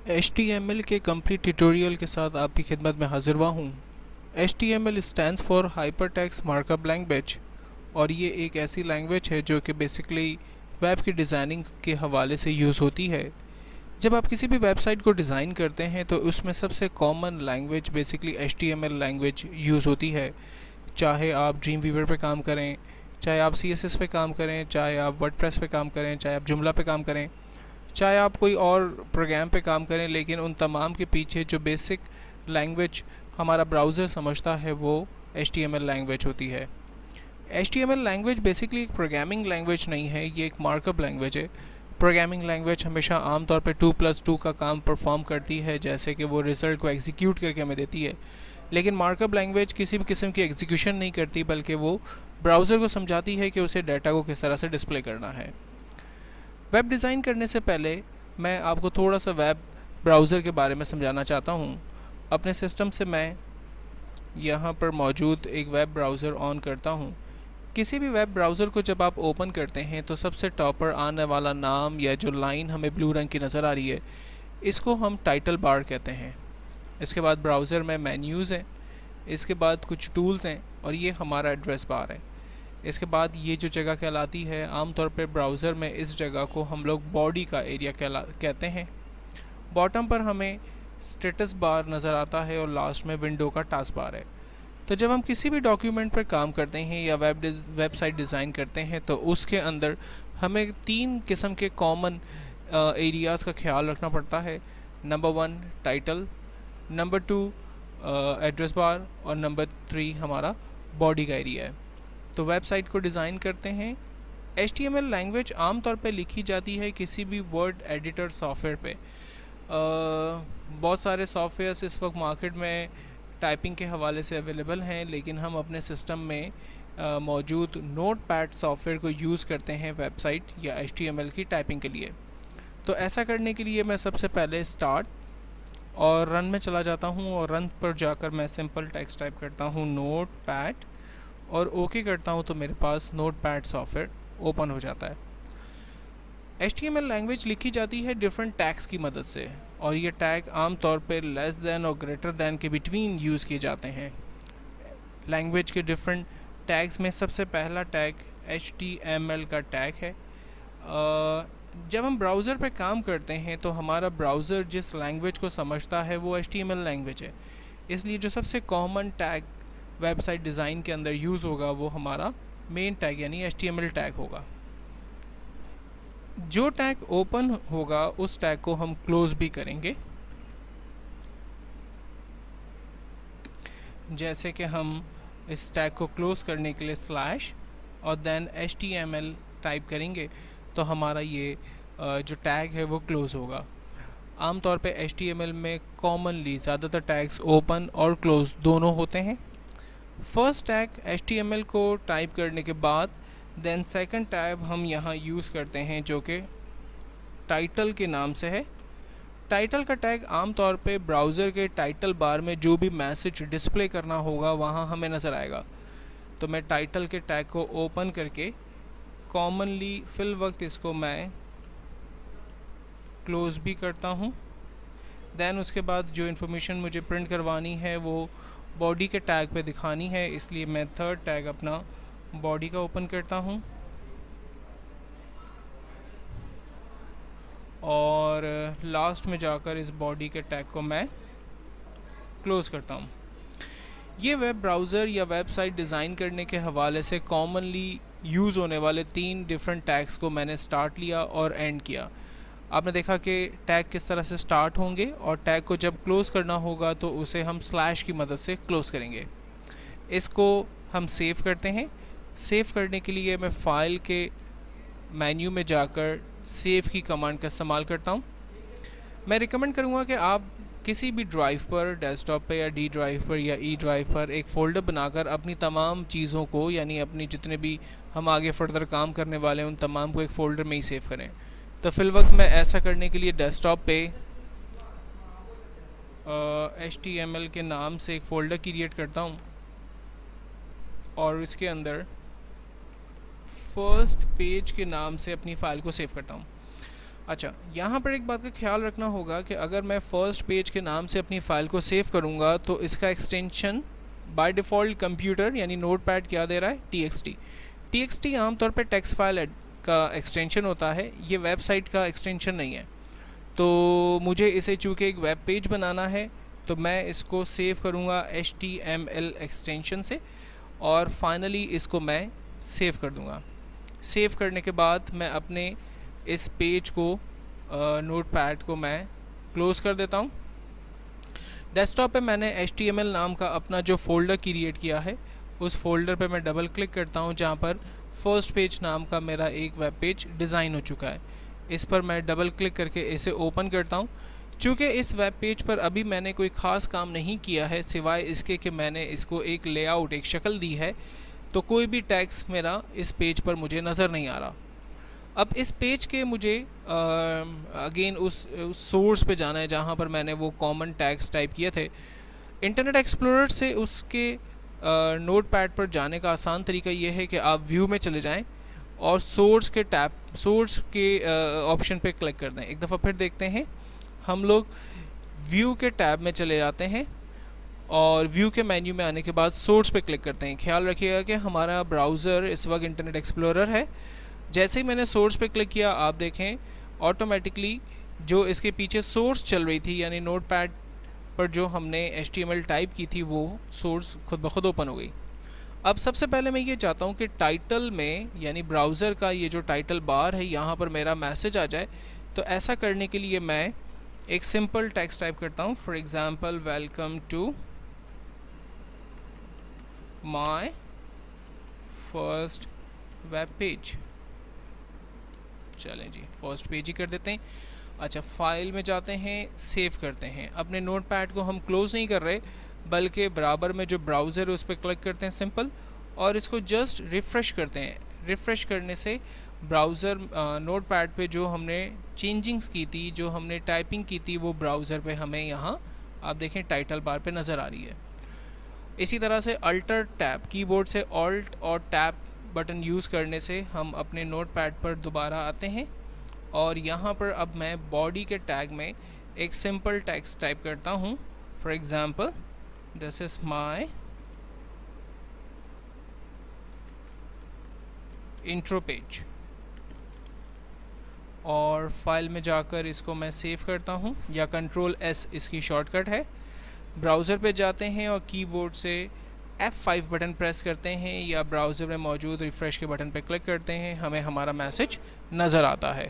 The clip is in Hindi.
HTML के कंप्लीट ट्यूटोरियल के साथ आपकी खिदमत में हाजिर हुआ हूँ। HTML stands for hypertext markup language और ये एक ऐसी लैंग्वेज है जो कि बेसिकली वेब की डिज़ाइनिंग के हवाले से यूज़ होती है। जब आप किसी भी वेबसाइट को डिज़ाइन करते हैं तो उसमें सबसे common language basically HTML language use होती है। चाहे आप ड्रीम वीवर पे काम करें, चाहे आप CSS पे काम करें, चाहे आप वर्डप्रेस पे काम करें, चाहे आप जुमला पे काम करें, चाहे आप कोई और प्रोग्राम पे काम करें, लेकिन उन तमाम के पीछे जो बेसिक लैंग्वेज हमारा ब्राउज़र समझता है वो HTML लैंग्वेज होती है। HTML लैंग्वेज बेसिकली एक प्रोग्रामिंग लैंग्वेज नहीं है, ये एक मार्कअप लैंग्वेज है। प्रोग्रामिंग लैंग्वेज हमेशा आमतौर पे 2+2 का काम परफॉर्म करती है, जैसे कि वो रिज़ल्ट को एग्जीक्यूट करके हमें देती है। लेकिन मार्कअप लैंग्वेज किसी भी किस्म की एग्जीक्यूशन नहीं करती, बल्कि वो ब्राउज़र को समझाती है कि उसे डाटा को किस तरह से डिस्प्ले करना है। वेब डिज़ाइन करने से पहले मैं आपको थोड़ा सा वेब ब्राउज़र के बारे में समझाना चाहता हूँ। अपने सिस्टम से मैं यहाँ पर मौजूद एक वेब ब्राउज़र ऑन करता हूँ। किसी भी वेब ब्राउज़र को जब आप ओपन करते हैं तो सबसे टॉप पर आने वाला नाम या जो लाइन हमें ब्लू रंग की नज़र आ रही है, इसको हम टाइटल बार कहते हैं। इसके बाद ब्राउज़र में मेन्यूज़ हैं, इसके बाद कुछ टूल्स हैं और ये हमारा एड्रेस बार है। इसके बाद ये जो जगह कहलाती है, आमतौर पर ब्राउज़र में इस जगह को हम लोग बॉडी का एरिया कहते हैं। बॉटम पर हमें स्टेटस बार नज़र आता है और लास्ट में विंडो का टास्क बार है। तो जब हम किसी भी डॉक्यूमेंट पर काम करते हैं या वेबसाइट डिज़ाइन करते हैं तो उसके अंदर हमें 3 किस्म के कॉमन एरियाज़ का ख्याल रखना पड़ता है। Number 1 title, number 2 address bar और नंबर 3 हमारा बॉडी का एरिया है। तो वेबसाइट को डिज़ाइन करते हैं। HTML लैंग्वेज आमतौर पे लिखी जाती है किसी भी वर्ड एडिटर सॉफ्टवेयर पे। बहुत सारे सॉफ्टवेयर्स इस वक्त मार्केट में टाइपिंग के हवाले से अवेलेबल हैं, लेकिन हम अपने सिस्टम में मौजूद नोटपैड सॉफ्टवेयर को यूज़ करते हैं वेबसाइट या HTML की टाइपिंग के लिए। तो ऐसा करने के लिए मैं सबसे पहले स्टार्ट और रन में चला जाता हूँ और रन पर जाकर मैं सिंपल टेक्स्ट टाइप करता हूँ नोटपैड और ओके करता हूँ तो मेरे पास नोटपैड सॉफ्टवेयर ओपन हो जाता है। HTML लैंग्वेज लिखी जाती है डिफरेंट टैग्स की मदद से और ये टैग आमतौर पर लेस दैन और ग्रेटर दैन के बिटवीन यूज़ किए जाते हैं। लैंग्वेज के डिफरेंट टैग्स में सबसे पहला टैग HTML का टैग है। जब हम ब्राउज़र पे काम करते हैं तो हमारा ब्राउज़र जिस लैंग्वेज को समझता है वो HTML लैंग्वेज है, इसलिए जो सबसे कॉमन टैग वेबसाइट डिज़ाइन के अंदर यूज़ होगा वो हमारा मेन टैग यानी HTML टैग होगा। जो टैग ओपन होगा उस टैग को हम क्लोज भी करेंगे, जैसे कि हम इस टैग को क्लोज करने के लिए स्लैश और देन HTML टाइप करेंगे तो हमारा ये जो टैग है वो क्लोज होगा। आमतौर पे HTML में कॉमनली ज़्यादातर टैग्स ओपन और क्लोज दोनों होते हैं। फर्स्ट टैग HTML को टाइप करने के बाद देन सेकंड टैग हम यहाँ यूज़ करते हैं जो कि टाइटल के नाम से है। टाइटल का टैग आमतौर पे ब्राउज़र के टाइटल बार में जो भी मैसेज डिस्प्ले करना होगा वहाँ हमें नज़र आएगा। तो मैं टाइटल के टैग को ओपन करके कॉमनली फिल वक्त इसको मैं क्लोज़ भी करता हूँ। दैन उसके बाद जो इन्फॉर्मेशन मुझे प्रिंट करवानी है वो बॉडी के टैग पे दिखानी है, इसलिए मैं थर्ड टैग अपना बॉडी का ओपन करता हूँ और लास्ट में जाकर इस बॉडी के टैग को मैं क्लोज़ करता हूँ। ये वेब ब्राउज़र या वेबसाइट डिज़ाइन करने के हवाले से कॉमनली यूज़ होने वाले 3 डिफरेंट टैग्स को मैंने स्टार्ट लिया और एंड किया। आपने देखा कि टैग किस तरह से स्टार्ट होंगे और टैग को जब क्लोज़ करना होगा तो उसे हम स्लैश की मदद से क्लोज़ करेंगे। इसको हम सेव करते हैं। सेव करने के लिए मैं फ़ाइल के मेन्यू में जाकर सेव की कमांड का इस्तेमाल करता हूँ। मैं रिकमेंड करूँगा कि आप किसी भी ड्राइव पर, डेस्कटॉप पर या D ड्राइव पर या E ड्राइव पर एक फ़ोल्डर बनाकर अपनी तमाम चीज़ों को यानी अपनी जितने भी हम आगे फर्दर काम करने वाले हैं उन तमाम को एक फ़ोल्डर में ही सेव करें। तो फिल वक्त मैं ऐसा करने के लिए डेस्कटॉप पे HTML के नाम से एक फ़ोल्डर क्रिएट करता हूँ और इसके अंदर फर्स्ट पेज के नाम से अपनी फ़ाइल को सेव करता हूँ। अच्छा, यहाँ पर एक बात का ख्याल रखना होगा कि अगर मैं फर्स्ट पेज के नाम से अपनी फ़ाइल को सेव करूँगा तो इसका एक्सटेंशन बाय डिफ़ॉल्ट कंप्यूटर यानी नोटपैड क्या दे रहा है, TXT। TXT आमतौर पर टेक्स्ट फाइल का एक्सटेंशन होता है, ये वेबसाइट का एक्सटेंशन नहीं है। तो मुझे इसे चूँकि एक वेब पेज बनाना है तो मैं इसको सेव करूँगा HTML एक्सटेंशन से और फाइनली इसको मैं सेव कर दूँगा। सेव करने के बाद मैं अपने इस पेज को नोटपैड को मैं क्लोज़ कर देता हूँ। डेस्कटॉप पे मैंने HTML नाम का अपना जो फ़ोल्डर क्रिएट किया है उस फोल्डर पे मैं डबल क्लिक करता हूँ जहाँ पर फर्स्ट पेज नाम का मेरा एक वेब पेज डिज़ाइन हो चुका है। इस पर मैं डबल क्लिक करके इसे ओपन करता हूँ। चूँकि इस वेब पेज पर अभी मैंने कोई ख़ास काम नहीं किया है सिवाय इसके कि मैंने इसको एक लेआउट, एक शक्ल दी है, तो कोई भी टैक्स मेरा इस पेज पर मुझे नज़र नहीं आ रहा। अब इस पेज के मुझे अगेन उस सोर्स पे जाना है जहाँ पर मैंने वो कॉमन टैग्स टाइप किए थे। इंटरनेट एक्सप्लोरर से उसके नोटपैड पर जाने का आसान तरीका ये है कि आप व्यू में चले जाएं और सोर्स के ऑप्शन पे क्लिक कर दें। एक दफ़ा फिर देखते हैं, हम लोग व्यू के टैब में चले जाते हैं और व्यू के मेन्यू में आने के बाद सोर्स पे क्लिक करते हैं। ख्याल रखिएगा कि हमारा ब्राउज़र इस वक्त इंटरनेट एक्सप्लोरर है। जैसे ही मैंने सोर्स पे क्लिक किया आप देखें ऑटोमेटिकली जो इसके पीछे सोर्स चल रही थी यानी नोटपैड पर जो हमने HTML टाइप की थी वो सोर्स खुद ब खुद ओपन हो गई। अब सबसे पहले मैं ये चाहता हूँ कि टाइटल में यानी ब्राउज़र का ये जो टाइटल बार है यहाँ पर मेरा मैसेज आ जाए। तो ऐसा करने के लिए मैं एक सिंपल टेक्स्ट टाइप करता हूँ, for example welcome to my first web page. चलें जी, फर्स्ट पेज ही कर देते हैं। अच्छा, फाइल में जाते हैं, सेव करते हैं। अपने नोटपैड को हम क्लोज़ नहीं कर रहे बल्कि बराबर में जो ब्राउज़र है उस पर क्लिक करते हैं सिंपल और इसको जस्ट रिफ़्रेश करते हैं। रिफ़्रेश करने से ब्राउज़र नोटपैड पे जो हमने चेंजिंग्स की थी, जो हमने टाइपिंग की थी, वो ब्राउज़र पे हमें यहाँ आप देखें टाइटल बार पे नज़र आ रही है। इसी तरह से अल्टर टैब, कीबोर्ड से ऑल्ट और टैब बटन यूज़ करने से हम अपने नोटपैड पर दोबारा आते हैं और यहाँ पर अब मैं बॉडी के टैग में एक सिंपल टेक्स्ट टाइप करता हूँ, for example this is my intro page और फाइल में जाकर इसको मैं सेव करता हूँ या Ctrl+S इसकी शॉर्टकट है। ब्राउज़र पे जाते हैं और कीबोर्ड से F5 बटन प्रेस करते हैं या ब्राउज़र में मौजूद रिफ़्रेश के बटन पर क्लिक करते हैं, हमें हमारा मैसेज नज़र आता है।